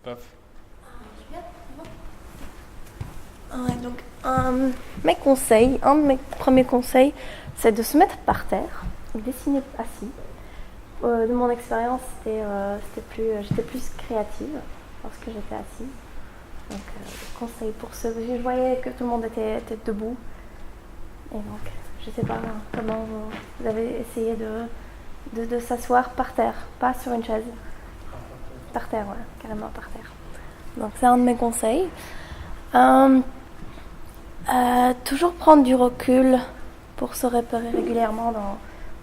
Paf. Ouais, donc, mes conseils, un de mes premiers conseils, c'est de se mettre par terre et dessiner assis. De mon expérience, j'étais plus créative lorsque j'étais assise. Donc, conseil pour ceux, je voyais que tout le monde était debout. Et donc, je ne sais pas comment vous avez essayé de s'asseoir par terre, pas sur une chaise. Par terre, ouais, carrément par terre. Donc, c'est un de mes conseils. Toujours prendre du recul pour se repérer régulièrement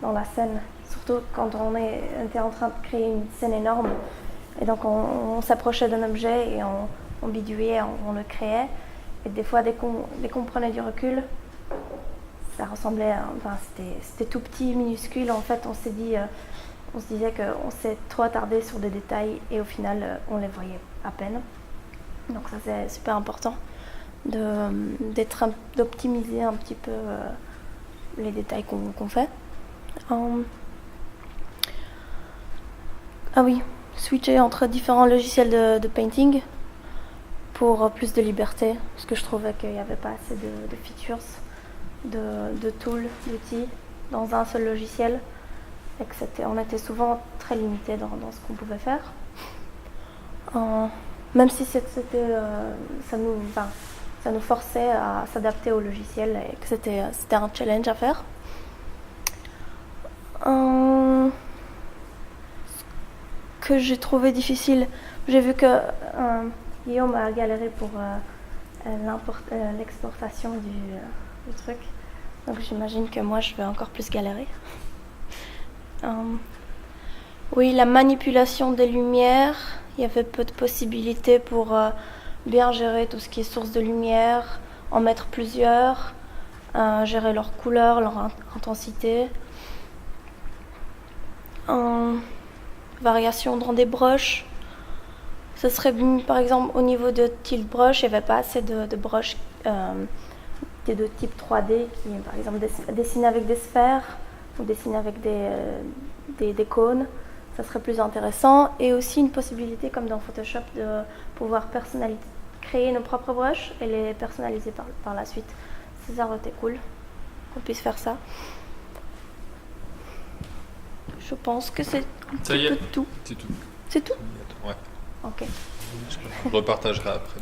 dans la scène, surtout quand on était en train de créer une scène énorme et donc on s'approchait d'un objet et on bidouillait, on le créait, et des fois dès qu'on prenait du recul, ça ressemblait c'était tout petit, minuscule. En fait, on se disait qu'on s'est trop attardé sur des détails et au final on les voyait à peine. Donc ça, c'est super important d'optimiser un petit peu les détails qu'on fait. Ah oui, switcher entre différents logiciels de painting pour plus de liberté, parce que je trouvais qu'il n'y avait pas assez de features, de tools, d'outils dans un seul logiciel, et que on était souvent très limité dans ce qu'on pouvait faire. Même si ça nous forçait à s'adapter au logiciel et que c'était un challenge à faire. Ce que j'ai trouvé difficile, j'ai vu que Guillaume a galéré pour l'exportation du truc. Donc j'imagine que moi je vais encore plus galérer. Oui, la manipulation des lumières, il y avait peu de possibilités pour bien gérer tout ce qui est source de lumière, en mettre plusieurs, gérer leur couleur, leur intensité. Variation dans des brushes. Ce serait par exemple au niveau de tilt brush, il n'y avait pas assez de brushes de type 3D qui, par exemple, dessinent avec des sphères ou dessinent avec des cônes. Ça serait plus intéressant. Et aussi une possibilité, comme dans Photoshop, de pouvoir créer nos propres brushes et les personnaliser par la suite. Ça aurait été cool qu'on puisse faire ça. Je pense que c'est un petit peu tout. C'est tout. C'est tout ? Ouais. Ok. Je repartagerai après.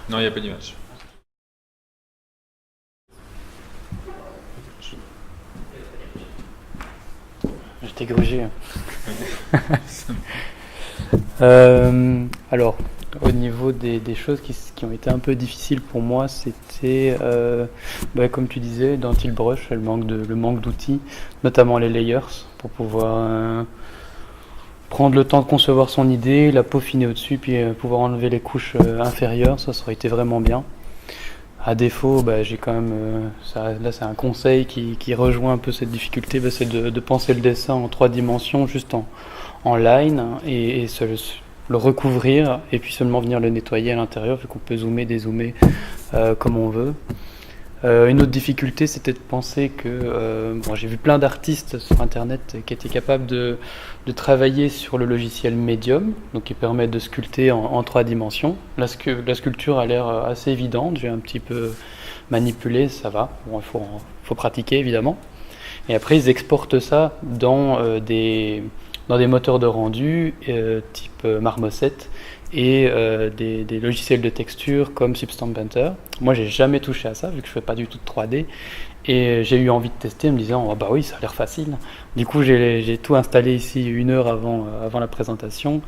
Non, il n'y a pas d'image. J'étais grugé. Alors, au niveau des choses qui ont été un peu difficiles pour moi, c'était, comme tu disais, dans Tilt Brush, le manque d'outils, notamment les layers, pour pouvoir prendre le temps de concevoir son idée, la peaufiner au-dessus, puis pouvoir enlever les couches inférieures, ça aurait été vraiment bien. À défaut, j'ai quand même, là c'est un conseil qui rejoint un peu cette difficulté, c'est de penser le dessin en 3 dimensions, juste en line, et le recouvrir, et puis seulement venir le nettoyer à l'intérieur, vu qu'on peut zoomer, dézoomer comme on veut. Une autre difficulté, c'était de penser que j'ai vu plein d'artistes sur internet qui étaient capables de travailler sur le logiciel Medium, donc qui permet de sculpter en 3 dimensions. La sculpture a l'air assez évidente, j'ai un petit peu manipulé, ça va. Bon, il faut pratiquer évidemment. Et après, ils exportent ça dans des moteurs de rendu type Marmoset et des logiciels de texture comme Substance Painter. Moi, j'ai jamais touché à ça vu que je fais pas du tout de 3D, et j'ai eu envie de tester en me disant oh, bah oui, ça a l'air facile. Du coup, j'ai tout installé ici 1 heure avant la présentation.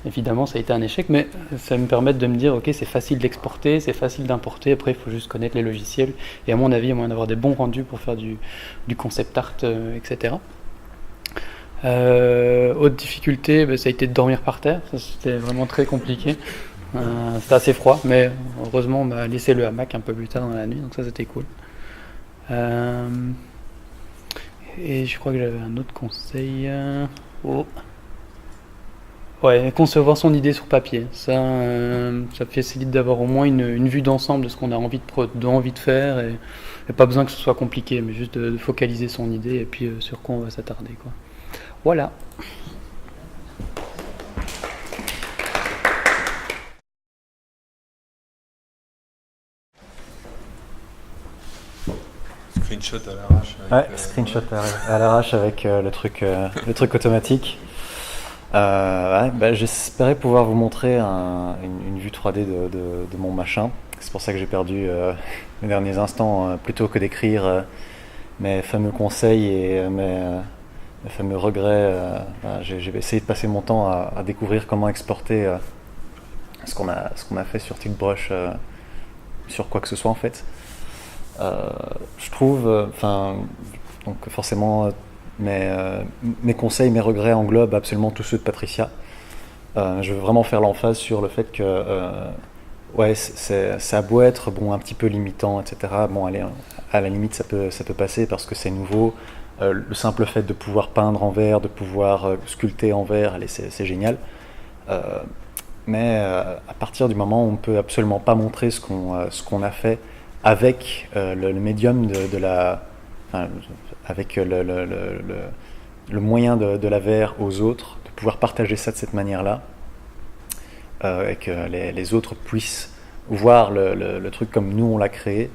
Évidemment, ça a été un échec, mais ça me permet de me dire ok, c'est facile d'exporter, c'est facile d'importer. Après, il faut juste connaître les logiciels, et à mon avis, il y a moyen d'avoir des bons rendus pour faire du concept art, etc. Autre difficulté, ça a été de dormir par terre. Ça, c'était vraiment très compliqué. C'était assez froid, mais heureusement on m'a laissé le hamac un peu plus tard dans la nuit, donc ça c'était cool. Et je crois que j'avais un autre conseil. Ouais, concevoir son idée sur papier. Ça facilite d'avoir au moins une vue d'ensemble de ce qu'on a envie de faire, et pas besoin que ce soit compliqué, mais juste de focaliser son idée et puis sur quoi on va s'attarder, quoi. Voilà. Screenshot à l'arrache. Ouais, screenshot à l'arrache avec le truc automatique. Ouais, bah, j'espérais pouvoir vous montrer une vue 3D de mon machin. C'est pour ça que j'ai perdu mes derniers instants plutôt que d'écrire mes fameux conseils et mes fameux regrets. Voilà, j'ai essayé de passer mon temps à découvrir comment exporter ce qu'on a fait sur Tiltbrush, sur quoi que ce soit en fait. Je trouve, donc forcément, mes conseils, mes regrets englobent absolument tous ceux de Patricia. Je veux vraiment faire l'emphase sur le fait que ouais, ça a beau être bon, un petit peu limitant, etc. Bon, allez, à la limite, ça peut passer parce que c'est nouveau. Le simple fait de pouvoir peindre en verre, de pouvoir sculpter en verre, allez, c'est génial. Mais à partir du moment où on ne peut absolument pas montrer ce qu'on a fait avec le médium avec le moyen de la verre aux autres, de pouvoir partager ça de cette manière-là, et que les autres puissent voir le truc comme nous on l'a créé,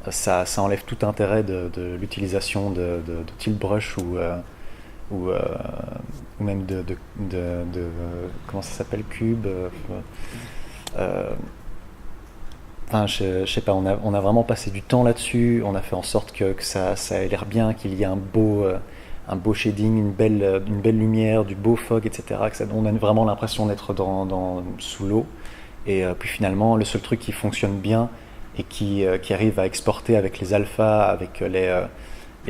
ça enlève tout intérêt de l'utilisation de Tiltbrush ou même de comment ça s'appelle, Cube. Je sais pas, on a vraiment passé du temps là-dessus, on a fait en sorte que ça ait l'air bien, qu'il y ait un beau shading, une belle lumière, du beau fog, etc. On a vraiment l'impression d'être sous l'eau. Et puis finalement, le seul truc qui fonctionne bien et qui arrive à exporter avec les alphas, avec les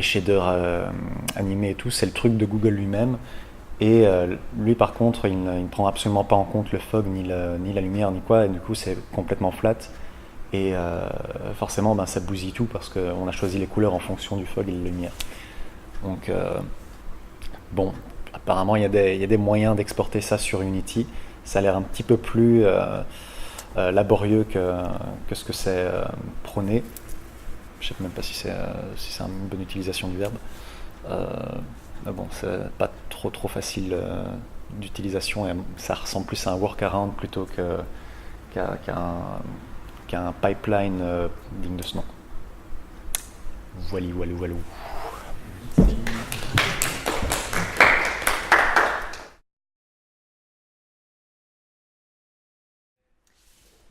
shaders animés et tout, c'est le truc de Google lui-même. Et lui par contre, il ne prend absolument pas en compte le fog, ni la lumière, ni quoi, et du coup c'est complètement flat. Et forcément ça bousille tout parce qu'on a choisi les couleurs en fonction du fog et de la lumière. Donc bon, apparemment il y a des moyens d'exporter ça sur Unity. Ça a l'air un petit peu plus laborieux que ce que c'est prôné. Je ne sais même pas si c'est une bonne utilisation du verbe. Mais bon, c'est pas trop facile d'utilisation et ça ressemble plus à un workaround plutôt qu'un pipeline digne de ce nom. Voilou.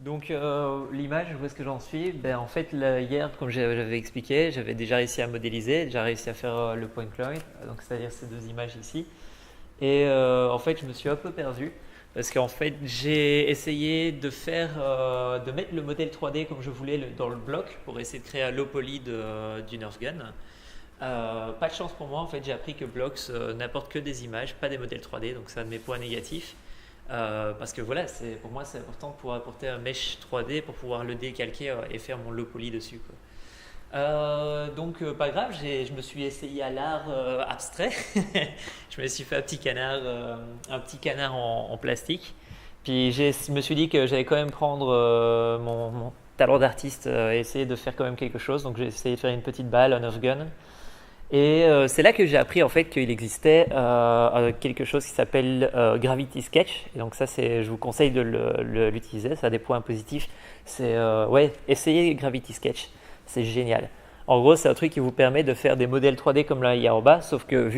Donc l'image, où est-ce que j'en suis? En fait, hier, comme j'avais expliqué, j'avais déjà réussi à modéliser, déjà réussi à faire le point cloud, donc c'est-à-dire ces deux images ici. Et en fait, je me suis un peu perdu parce qu'en fait, j'ai essayé de mettre le modèle 3D comme je voulais dans le bloc pour essayer de créer un low poly du Nerf Gun. Pas de chance pour moi, en fait, j'ai appris que Blocks n'apporte que des images, pas des modèles 3D, donc c'est un de mes points négatifs. Parce que voilà, pour moi c'est important de pouvoir apporter un mesh 3D pour pouvoir le décalquer et faire mon low poly dessus, quoi. Donc pas grave, je me suis essayé à l'art abstrait. Je me suis fait un petit canard en plastique. Puis je me suis dit que j'allais quand même prendre mon talent d'artiste et essayer de faire quand même quelque chose. Donc j'ai essayé de faire une petite balle, un Nerf Gun. Et c'est là que j'ai appris en fait qu'il existait quelque chose qui s'appelle Gravity Sketch. Et donc ça, je vous conseille de l'utiliser. Ça a des points positifs. C'est essayez Gravity Sketch. C'est génial. En gros, c'est un truc qui vous permet de faire des modèles 3D comme là il y a en bas. Sauf que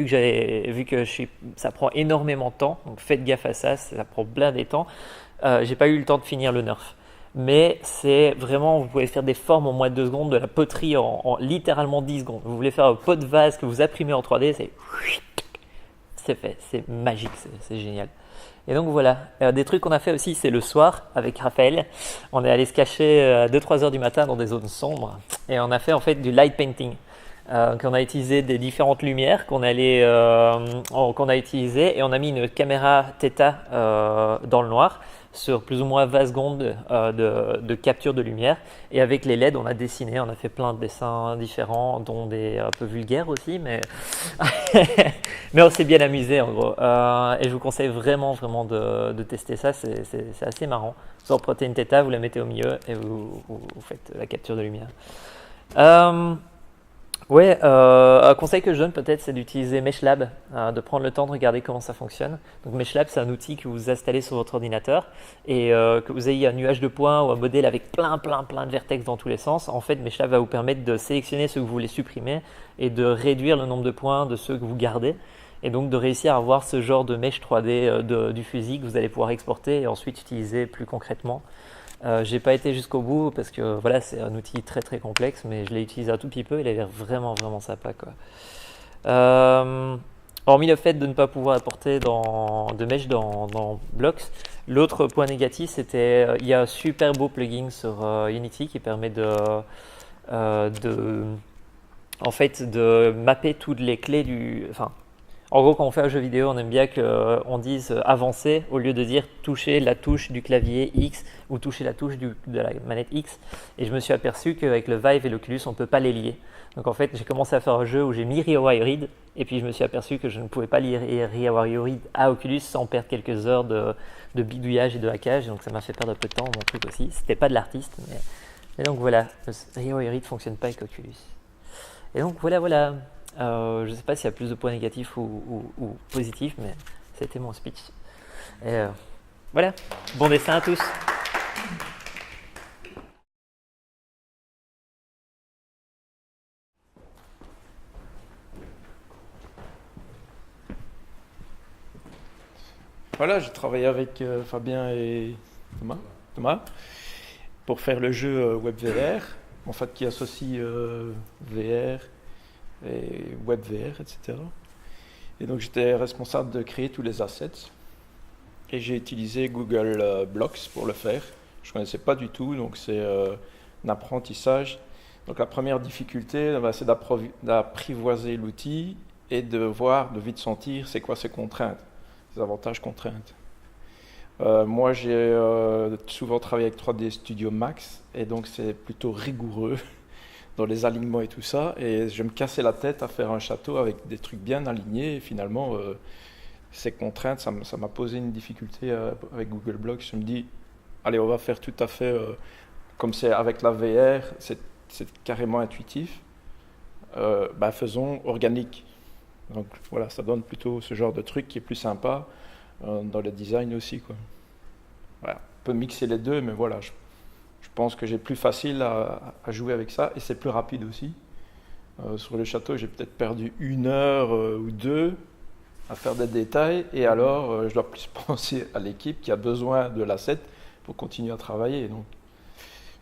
ça prend énormément de temps. Donc faites gaffe à ça. Ça prend plein de temps. J'ai pas eu le temps de finir le Nerf. Mais c'est vraiment, vous pouvez faire des formes en moins de 2 secondes, de la poterie en littéralement 10 secondes. Vous voulez faire un pot de vase que vous imprimez en 3D, c'est fait, c'est magique, c'est génial. Et donc voilà, des trucs qu'on a fait aussi, c'est le soir avec Raphaël. On est allé se cacher à 2-3 heures du matin dans des zones sombres et on a fait en fait du light painting. Qu'on a utilisé des différentes lumières qu'on a utilisées et on a mis une caméra Theta dans le noir sur plus ou moins 20 secondes de capture de lumière. Et avec les LED, on a dessiné, on a fait plein de dessins différents, dont des un peu vulgaires aussi, mais, mais on s'est bien amusé en gros. Et je vous conseille vraiment de tester ça, c'est assez marrant. Vous en prenez une Theta, vous la mettez au milieu et vous faites la capture de lumière. Ouais, un conseil que je donne peut-être, c'est d'utiliser MeshLab, de prendre le temps de regarder comment ça fonctionne. Donc MeshLab, c'est un outil que vous installez sur votre ordinateur et que vous ayez un nuage de points ou un modèle avec plein de vertex dans tous les sens. En fait, MeshLab va vous permettre de sélectionner ceux que vous voulez supprimer et de réduire le nombre de points de ceux que vous gardez. Et donc de réussir à avoir ce genre de mesh 3D du fusil que vous allez pouvoir exporter et ensuite utiliser plus concrètement. J'ai pas été jusqu'au bout parce que voilà, c'est un outil très complexe, mais je l'ai utilisé un tout petit peu, il a l'air vraiment sympa quoi. Hormis le fait de ne pas pouvoir apporter de mesh dans Blocks, l'autre point négatif c'était il y a un super beau plugin sur Unity qui permet en fait de mapper toutes les clés en gros, quand on fait un jeu vidéo, on aime bien qu'on dise avancer au lieu de dire toucher la touche du clavier X ou toucher la touche de la manette X. Et je me suis aperçu qu'avec le Vive et l'Oculus, on ne peut pas les lier. Donc en fait, j'ai commencé à faire un jeu où j'ai mis ReWired et puis je me suis aperçu que je ne pouvais pas lier ReWired à Oculus sans perdre quelques heures de bidouillage et de hackage. Donc ça m'a fait perdre un peu de temps, mon truc aussi. C'était pas de l'artiste, mais... Et donc voilà, ReWired ne fonctionne pas avec Oculus. Et donc voilà. Je ne sais pas s'il y a plus de points négatifs ou positifs, mais c'était mon speech. Et voilà, bon dessin à tous. Voilà, j'ai travaillé avec Fabien et Thomas pour faire le jeu WebVR, en fait qui associe VR et WebVR, etc. Et donc j'étais responsable de créer tous les assets et j'ai utilisé Google Blocks pour le faire. Je ne connaissais pas du tout, donc c'est un apprentissage. Donc la première difficulté, c'est d'apprivoiser l'outil et de vite sentir c'est quoi ses contraintes, ses avantages contraintes. Moi j'ai souvent travaillé avec 3D Studio Max et donc c'est plutôt rigoureux dans les alignements et tout ça, et je me cassais la tête à faire un château avec des trucs bien alignés, et finalement, ces contraintes, ça m'a posé une difficulté avec Google Blocks. Je me dis, allez, on va faire tout à fait, comme c'est avec la VR, c'est carrément intuitif, faisons organique. Donc voilà, ça donne plutôt ce genre de truc qui est plus sympa dans le design aussi, quoi. Voilà, on peut mixer les deux, mais voilà, je pense que j'ai plus facile à jouer avec ça et c'est plus rapide aussi. Sur le château, j'ai peut-être perdu 1 heure ou 2 à faire des détails et alors je dois plus penser à l'équipe qui a besoin de l'asset pour continuer à travailler. Donc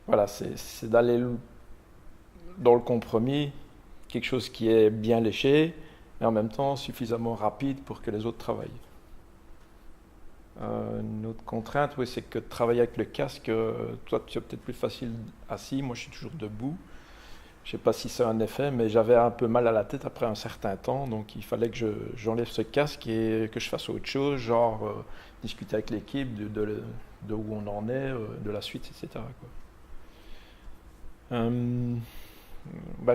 voilà, c'est d'aller dans le compromis, quelque chose qui est bien léché mais en même temps suffisamment rapide pour que les autres travaillent. Une autre contrainte, oui, c'est que de travailler avec le casque, toi tu es peut-être plus facile assis, moi je suis toujours debout. Je ne sais pas si c'est un effet, mais j'avais un peu mal à la tête après un certain temps, donc il fallait que j'enlève ce casque et que je fasse autre chose, genre discuter avec l'équipe de où on en est, de la suite, etc., quoi.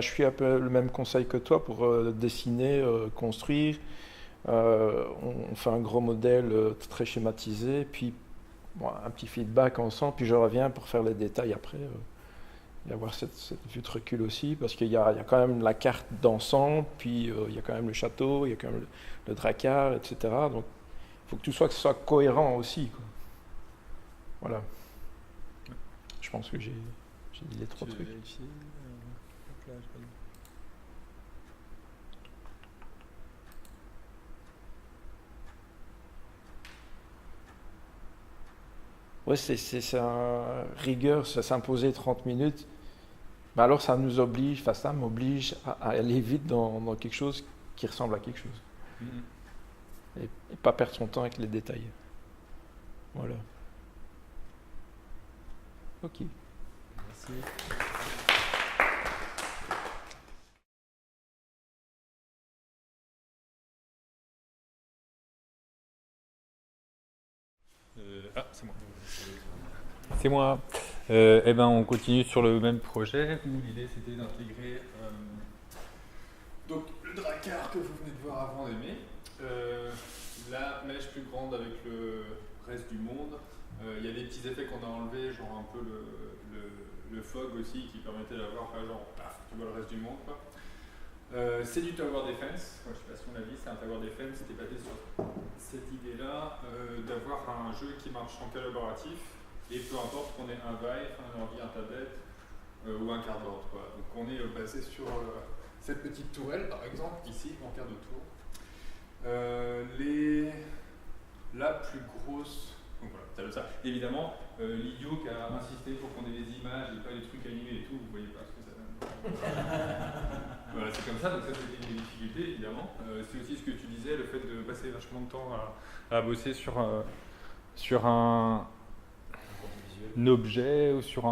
Je suis un peu le même conseil que toi pour dessiner, construire. On fait un gros modèle très schématisé, puis un petit feedback ensemble, puis je reviens pour faire les détails après. Et avoir cette vue de recul aussi, parce qu'il y a quand même la carte d'ensemble, puis il y a quand même le château, il y a quand même le dracard, etc. Donc il faut que ce soit cohérent aussi, quoi. Voilà. Je pense que j'ai dit les 3 trucs. Ouais, c'est un rigueur, ça s'imposer 30 minutes. Mais alors ça nous oblige, ça m'oblige à aller vite dans quelque chose qui ressemble à quelque chose. Et pas perdre son temps avec les détails. Voilà. Ok. Merci. C'est moi. C'est moi. On continue sur le même projet où l'idée c'était d'intégrer donc le dracard que vous venez de voir avant d'aimer, la mèche plus grande avec le reste du monde. Il y a des petits effets qu'on a enlevés, genre un peu le fog aussi qui permettait d'avoir genre paf, tu vois le reste du monde, quoi. C'est du tower defense. Moi, je sais pas si on l'a vu, c'est un tower defense. C'était basé sur cette idée-là d'avoir un jeu qui marche en collaboratif et peu importe qu'on ait un Vive, un ordi, un tablette ou un cardboard, quoi. Donc on est basé sur cette petite tourelle, par exemple, ici, en quart de tour. La plus grosse. Donc voilà, ça veut ça. Évidemment, l'idiot qui a insisté pour qu'on ait des images et pas des trucs animés et tout, vous voyez pas ce que ça donne. Voilà, c'est comme ça, donc ça c'était une difficulté évidemment. C'est aussi ce que tu disais, le fait de passer vachement de temps à bosser sur un objet ou sur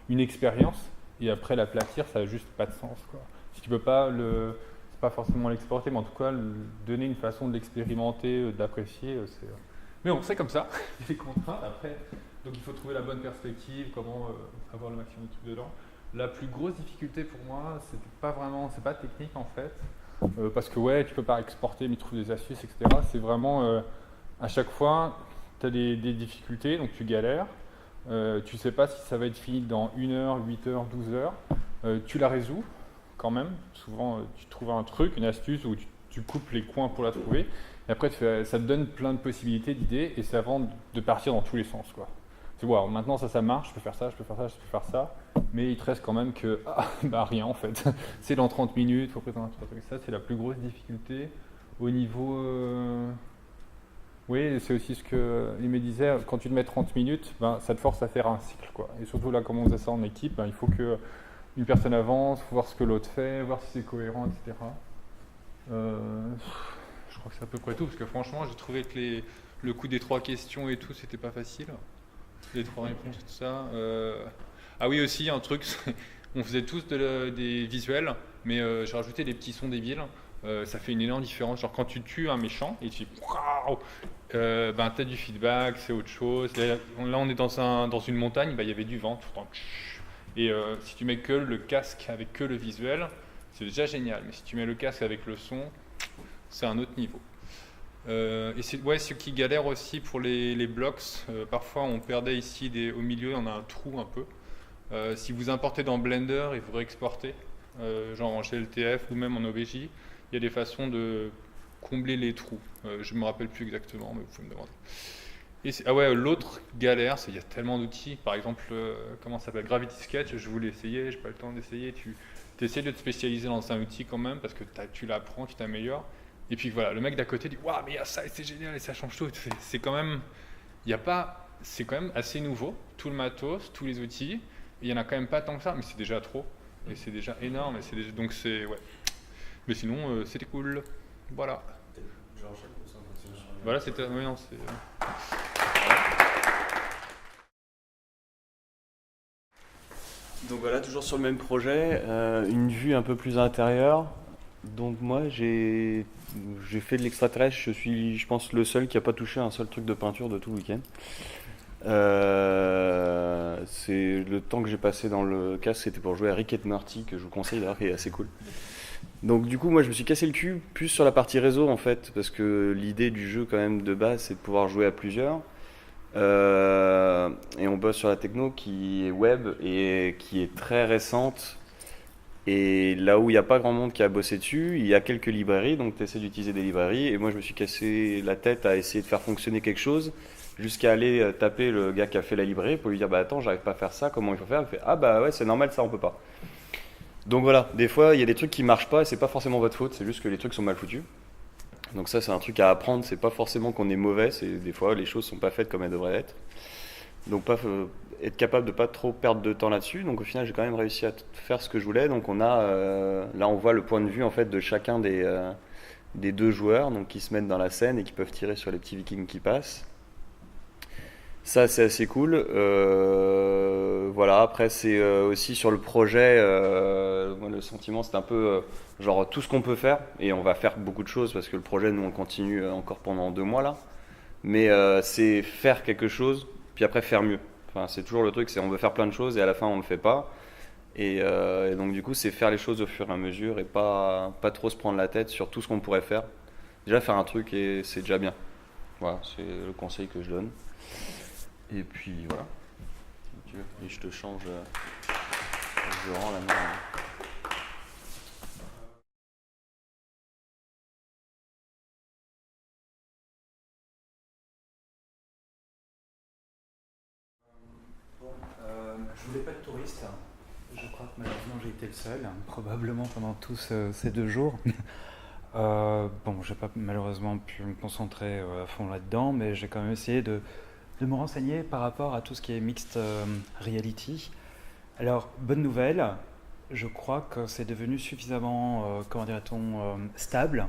une expérience et après l'aplatir, ça n'a juste pas de sens, quoi. Si tu peux pas c'est pas forcément l'exporter, mais en tout cas donner une façon de l'expérimenter, d'apprécier, c'est. Mais bon, c'est comme ça, il y a des contraintes après. Donc il faut trouver la bonne perspective, comment avoir le maximum de trucs dedans. La plus grosse difficulté pour moi, c'est pas technique en fait, parce que ouais, tu peux pas exporter, mais tu trouves des astuces, etc. C'est vraiment, à chaque fois, tu as des difficultés, donc tu galères. Tu sais pas si ça va être fini dans 1 heure, 8 heures, 12 heures. Tu la résous quand même. Souvent, tu trouves un truc, une astuce où tu coupes les coins pour la trouver. Et après, ça te donne plein de possibilités, d'idées, et c'est avant de partir dans tous les sens, quoi. C'est wow, maintenant ça marche, je peux faire ça, je peux faire ça, je peux faire ça, mais il te reste quand même que rien en fait. C'est dans 30 minutes, il faut présenter un truc. Ça, c'est la plus grosse difficulté au niveau. Oui, c'est aussi ce que il me disait, quand tu te mets 30 minutes, ça te force à faire un cycle, quoi. Et surtout là, comme on faisait ça en équipe, il faut que une personne avance, faut voir ce que l'autre fait, voir si c'est cohérent, etc. Je crois que c'est à peu près tout, parce que franchement, j'ai trouvé que le coup des 3 questions et tout, c'était pas facile. Les 3 réponses, tout ça. Ah oui, aussi, un truc, on faisait tous des visuels, mais j'ai rajouté des petits sons débiles. Ça fait une énorme différence. Genre, quand tu tues un méchant et tu dis waouh, t'as du feedback, c'est autre chose. Là, on est dans une montagne, il y avait du vent tout le temps. Et si tu mets que le casque avec que le visuel, c'est déjà génial. Mais si tu mets le casque avec le son, c'est un autre niveau. Et ce qui galère aussi pour les blocks, parfois on perdait ici au milieu, on a un trou un peu. Si vous importez dans Blender et vous réexportez, genre en GLTF ou même en OBJ, il y a des façons de combler les trous. Je ne me rappelle plus exactement, mais vous pouvez me demander. L'autre galère, c'est qu'il y a tellement d'outils. Par exemple, comment ça s'appelle, Gravity Sketch, je voulais essayer, je n'ai pas le temps d'essayer. Tu essaies de te spécialiser dans un outil quand même, parce que tu l'apprends, tu t'améliores. Et puis voilà, le mec d'à côté dit waouh, mais il y a ça et c'est génial et ça change tout. C'est quand même, c'est quand même assez nouveau, tout le matos, tous les outils. Et il y en a quand même pas tant que ça, mais c'est déjà trop et c'est déjà énorme. Donc c'est ouais. Mais sinon, c'était cool. Voilà. Voilà, c'était. Oui, non, c'est. Donc voilà, toujours sur le même projet, une vue un peu plus intérieure. Donc moi j'ai fait de l'extraterrestre, je suis je pense le seul qui n'a pas touché un seul truc de peinture de tout le week-end. C'est le temps que j'ai passé dans le casque, c'était pour jouer à Rick and Morty, que je vous conseille d'ailleurs, qui est assez cool. Donc du coup moi je me suis cassé le cul plus sur la partie réseau en fait, parce que l'idée du jeu quand même de base c'est de pouvoir jouer à plusieurs. Et on bosse sur la techno qui est web et qui est très récente. Et là où il n'y a pas grand monde qui a bossé dessus, il y a quelques librairies, donc tu essaies d'utiliser des librairies. Et moi, je me suis cassé la tête à essayer de faire fonctionner quelque chose, jusqu'à aller taper le gars qui a fait la librairie pour lui dire attends, j'arrive pas à faire ça, comment il faut faire? Il fait ouais, c'est normal, ça on peut pas. Donc voilà, des fois, il y a des trucs qui marchent pas et c'est pas forcément votre faute, c'est juste que les trucs sont mal foutus. Donc ça, c'est un truc à apprendre, c'est pas forcément qu'on est mauvais, c'est des fois les choses sont pas faites comme elles devraient être. Donc être capable de pas trop perdre de temps là-dessus. Donc au final, j'ai quand même réussi à faire ce que je voulais. Donc on a là, on voit le point de vue en fait de chacun des 2 joueurs, donc qui se mettent dans la scène et qui peuvent tirer sur les petits vikings qui passent. Ça, c'est assez cool. Voilà. Après, c'est aussi sur le projet. Le sentiment, c'est un peu genre tout ce qu'on peut faire, et on va faire beaucoup de choses parce que le projet, nous, on continue encore pendant 2 mois là. Mais c'est faire quelque chose, puis après faire mieux. Enfin, c'est toujours le truc, c'est on veut faire plein de choses et à la fin on ne le fait pas. Et donc du coup, c'est faire les choses au fur et à mesure et pas trop se prendre la tête sur tout ce qu'on pourrait faire. Déjà faire un truc et c'est déjà bien. Voilà, c'est le conseil que je donne. Et puis voilà. Et je te change, je rends la main. touriste. Je crois que malheureusement j'ai été le seul, probablement pendant tous ces 2 jours. Bon, j'ai pas malheureusement pu me concentrer à fond là-dedans, mais j'ai quand même essayé de me renseigner par rapport à tout ce qui est mixed reality. Alors, bonne nouvelle, je crois que c'est devenu suffisamment, comment dirait-on, stable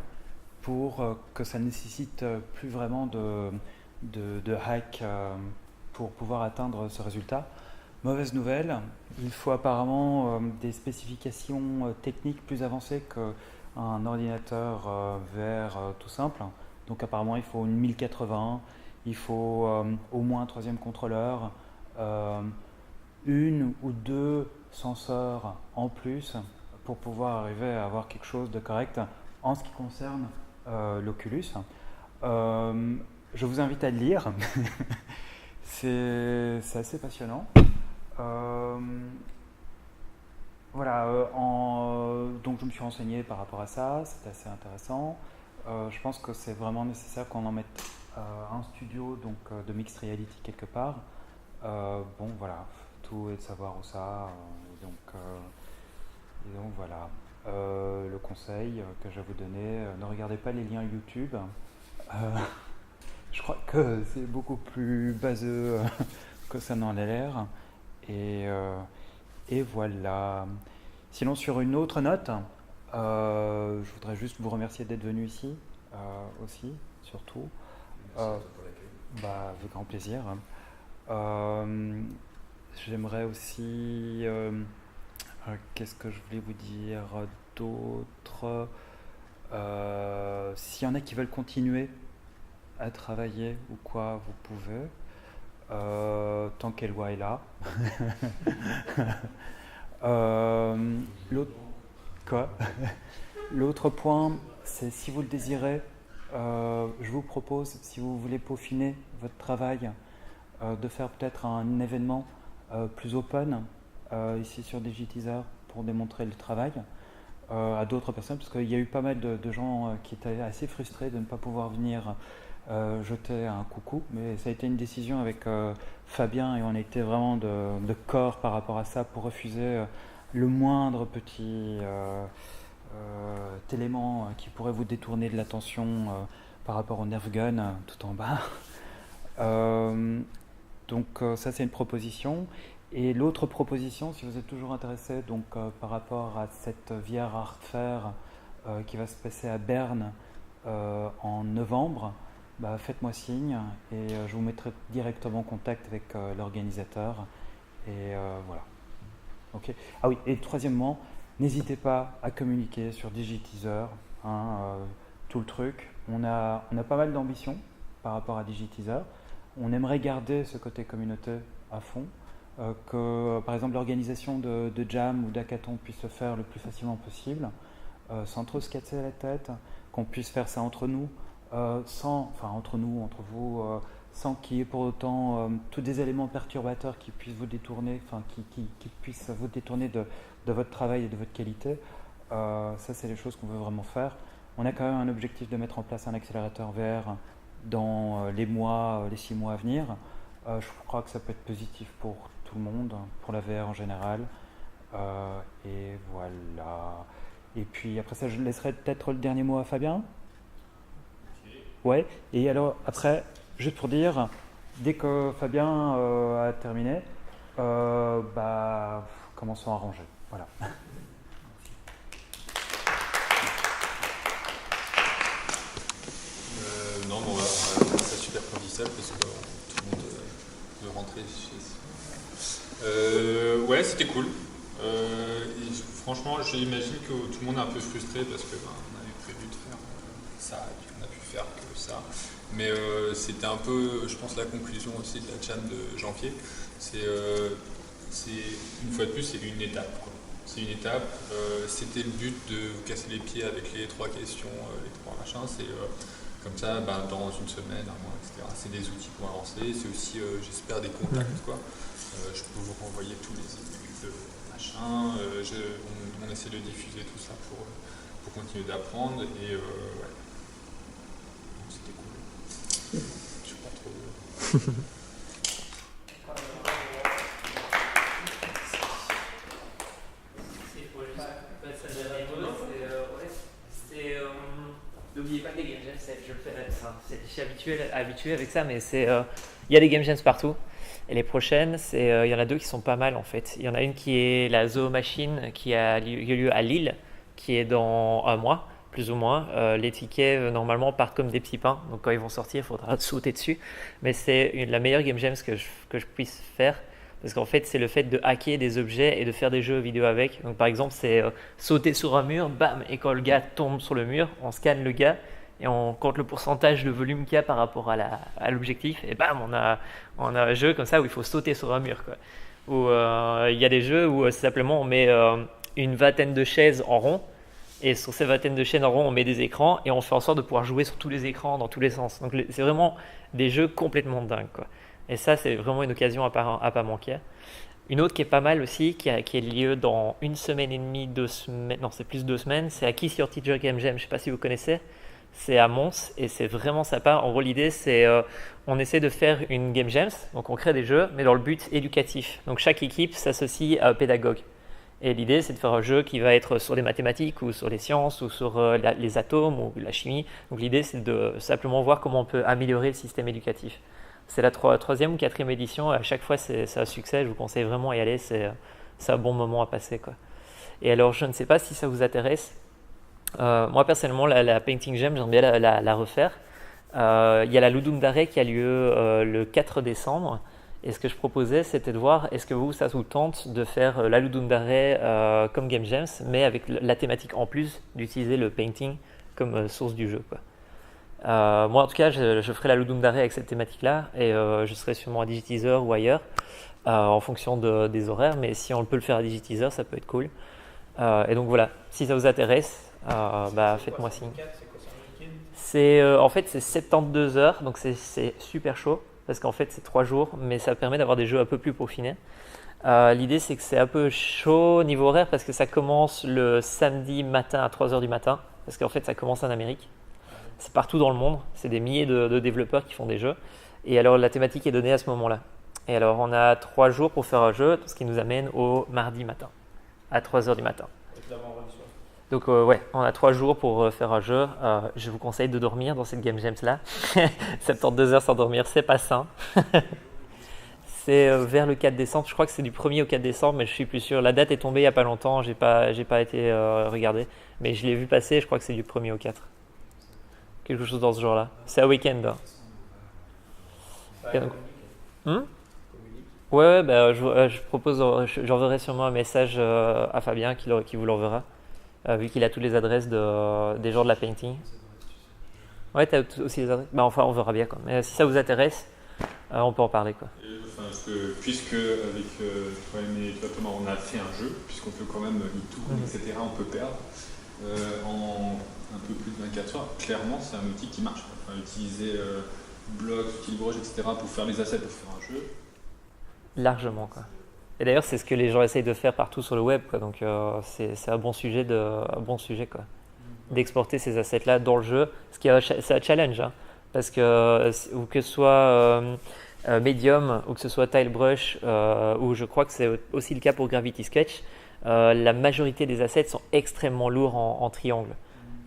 pour que ça ne nécessite plus vraiment de hack pour pouvoir atteindre ce résultat. Mauvaise nouvelle, il faut apparemment des spécifications techniques plus avancées qu'un ordinateur VR tout simple. Donc apparemment il faut une 1080, il faut au moins un 3e contrôleur, 1 ou 2 senseurs en plus pour pouvoir arriver à avoir quelque chose de correct en ce qui concerne l'Oculus. Je vous invite à le lire, c'est assez passionnant. Voilà, donc je me suis renseigné par rapport à ça, c'était assez intéressant. Je pense que c'est vraiment nécessaire qu'on en mette un studio donc, de mixed reality quelque part. Bon voilà, tout est de savoir où ça. Et donc voilà, le conseil que je vais vous donner, ne regardez pas les liens YouTube. Je crois que c'est beaucoup plus baseux que ça n'en a l'air. Et voilà. Sinon, sur une autre note, je voudrais juste vous remercier d'être venu ici aussi, surtout. Avec grand plaisir. J'aimerais aussi. Qu'est-ce que je voulais vous dire d'autre? S'il y en a qui veulent continuer à travailler ou quoi, vous pouvez. Tant qu'Eloi est là. L'autre point, c'est si vous le désirez, je vous propose, si vous voulez peaufiner votre travail, de faire peut-être un événement plus open ici sur Digitizer pour démontrer le travail à d'autres personnes, parce qu'il y a eu pas mal de gens qui étaient assez frustrés de ne pas pouvoir venir jeter un coucou, mais ça a été une décision avec Fabien et on était vraiment de corps par rapport à ça pour refuser le moindre petit élément qui pourrait vous détourner de l'attention par rapport au Nerf Gun tout en bas. Donc ça c'est une proposition. Et l'autre proposition, si vous êtes toujours intéressé donc, par rapport à cette VR Art Fair qui va se passer à Berne en novembre, faites-moi signe et je vous mettrai directement en contact avec l'organisateur. Et voilà. Okay. Ah oui, et troisièmement, n'hésitez pas à communiquer sur Digitizer, tout le truc. On a pas mal d'ambition par rapport à Digitizer. On aimerait garder ce côté communauté à fond. Que par exemple l'organisation de jam ou d'hackathon puisse se faire le plus facilement possible, sans trop se casser la tête, qu'on puisse faire ça entre nous, entre vous, sans qu'il y ait pour autant tous des éléments perturbateurs qui puissent vous détourner, qui puissent vous détourner de votre travail et de votre qualité. Ça c'est les choses qu'on veut vraiment faire. On a quand même un objectif de mettre en place un accélérateur VR dans les 6 mois à venir. Je crois que ça peut être positif pour tout le monde, pour la VR en général. Et voilà. Et puis après ça, je laisserai peut-être le dernier mot à Fabien. Ouais. Et alors après, juste pour dire, dès que Fabien a terminé, commençons à ranger. Voilà. Non, bon, c'est super convivial parce que tout le monde veut rentrer chez soi. Ouais, c'était cool. Franchement, j'imagine que tout le monde est un peu frustré parce que on avait prévu de faire ça et puis on a pu faire que ça. Mais c'était un peu, je pense, la conclusion aussi de la jam de Jean-Pierre. C'est une fois de plus, c'est une étape, quoi. C'est une étape. C'était le but de vous casser les pieds avec les 3 questions, les 3 machins. C'est comme ça, dans une semaine, un mois, etc. C'est des outils pour avancer. C'est aussi, j'espère, des contacts, quoi. Je peux vous renvoyer tous les emails de machin. On essaie de diffuser tout ça pour continuer d'apprendre. Et ouais. Donc, c'était cool. Je sais pas trop. sais, je le fais. Enfin, je suis habitué avec ça, mais il y a des game jams partout. Et les prochaines, il y en a 2 qui sont pas mal en fait. Il y en a une qui est la Zoo Machine qui a lieu à Lille, qui est dans un mois, plus ou moins. Les tickets normalement partent comme des petits pains, donc quand ils vont sortir, il faudra sauter dessus. Mais c'est la meilleure game jam que je puisse faire. Parce qu'en fait, c'est le fait de hacker des objets et de faire des jeux vidéo avec. Donc, par exemple, c'est sauter sur un mur, bam, et quand le gars tombe sur le mur, on scanne le gars et on compte le pourcentage de volume qu'il y a par rapport à l'objectif. Et bam, on a un jeu comme ça où il faut sauter sur un mur, quoi. Ou il y a des jeux où simplement on met une vingtaine de chaises en rond. Et sur ces vingtaines de chaises en rond, on met des écrans et on fait en sorte de pouvoir jouer sur tous les écrans dans tous les sens. Donc, c'est vraiment des jeux complètement dingues, quoi. Et ça, c'est vraiment une occasion à pas manquer. Une autre qui est pas mal aussi, qui a lieu dans 1 semaine et demie, 2 semaines, non c'est plus 2 semaines, c'est à Kiss Your Teacher Game Jam, je ne sais pas si vous connaissez, c'est à Mons et c'est vraiment sympa. En gros l'idée c'est, on essaie de faire une Game Jam, donc on crée des jeux, mais dans le but éducatif. Donc chaque équipe s'associe à un pédagogue. Et l'idée c'est de faire un jeu qui va être sur les mathématiques ou sur les sciences ou sur les atomes ou la chimie. Donc l'idée c'est de simplement voir comment on peut améliorer le système éducatif. C'est la 3e ou 4e édition. À chaque fois, c'est un succès. Je vous conseille vraiment d'y aller. C'est un bon moment à passer, quoi. Et alors, je ne sais pas si ça vous intéresse. Moi, personnellement, la Painting Jam, j'aime bien la refaire. Il y a la Ludum Dare qui a lieu le 4 décembre. Et ce que je proposais, c'était de voir, est-ce que ça vous tente de faire la Ludum Dare comme Game Jams, mais avec la thématique en plus d'utiliser le painting comme source du jeu, quoi. Moi en tout cas je ferai la Ludum Dare avec cette thématique là et je serai sûrement à Digitizer ou ailleurs en fonction des horaires, mais si on peut le faire à Digitizer ça peut être cool. Et donc voilà, si ça vous intéresse, faites-moi signe. En fait c'est 72 heures, donc c'est super chaud parce qu'en fait c'est 3 jours, mais ça permet d'avoir des jeux un peu plus peaufinés. L'idée c'est que c'est un peu chaud niveau horaire parce que ça commence le samedi matin à 3h du matin, parce qu'en fait ça commence en Amérique. C'est partout dans le monde, c'est des milliers de développeurs qui font des jeux. Et alors la thématique est donnée à ce moment-là. Et alors on a 3 jours pour faire un jeu, ce qui nous amène au mardi matin, à 3h du matin. Donc ouais, on a 3 jours pour faire un jeu. Je vous conseille de dormir dans cette Game Jams là. 72 heures sans dormir, c'est pas sain. C'est vers le 4 décembre, je crois que c'est du 1er au 4 décembre, mais je suis plus sûr. La date est tombée il n'y a pas longtemps, j'ai pas été regardé. Mais je l'ai vu passer, je crois que c'est du 1er au 4. Quelque chose dans ce genre-là. C'est un week-end. Ouais, je propose, j'enverrai sûrement un message à Fabien qui vous l'enverra, vu qu'il a toutes les adresses des gens de la painting. Ouais, tu as aussi les adresses. Enfin, on verra bien, quoi. Mais si ça vous intéresse, on peut en parler, quoi. Puisque avec toi et toi Thomas, on a fait un jeu, puisqu'on peut quand même y tourner, etc., on peut perdre. En un peu plus de 24 heures, clairement c'est un outil qui marche. Enfin, utiliser Blocks, Tilbrush, etc. pour faire les assets, pour faire un jeu. Largement, quoi. Et d'ailleurs c'est ce que les gens essayent de faire partout sur le web, quoi. Donc c'est un bon sujet, quoi. D'exporter ces assets là dans le jeu, c'est un challenge, hein, parce que ce soit Medium ou que ce soit Tilebrush ou je crois que c'est aussi le cas pour Gravity Sketch, la majorité des assets sont extrêmement lourds en triangle.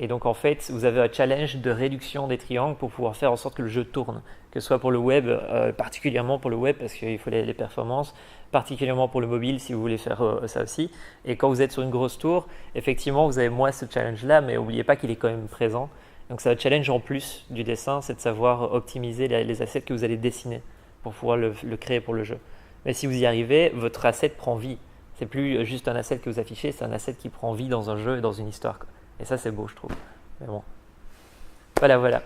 Et donc en fait, vous avez un challenge de réduction des triangles pour pouvoir faire en sorte que le jeu tourne, que ce soit pour le web, particulièrement pour le web parce qu'il faut les performances, particulièrement pour le mobile si vous voulez faire ça aussi. Et quand vous êtes sur une grosse tour, effectivement, vous avez moins ce challenge-là, mais n'oubliez pas qu'il est quand même présent. Donc c'est un challenge en plus du dessin, c'est de savoir optimiser les assets que vous allez dessiner pour pouvoir le créer pour le jeu. Mais si vous y arrivez, votre asset prend vie. C'est plus juste un asset que vous affichez, c'est un asset qui prend vie dans un jeu et dans une histoire, quoi. Et ça, c'est beau, je trouve. Mais bon. Voilà.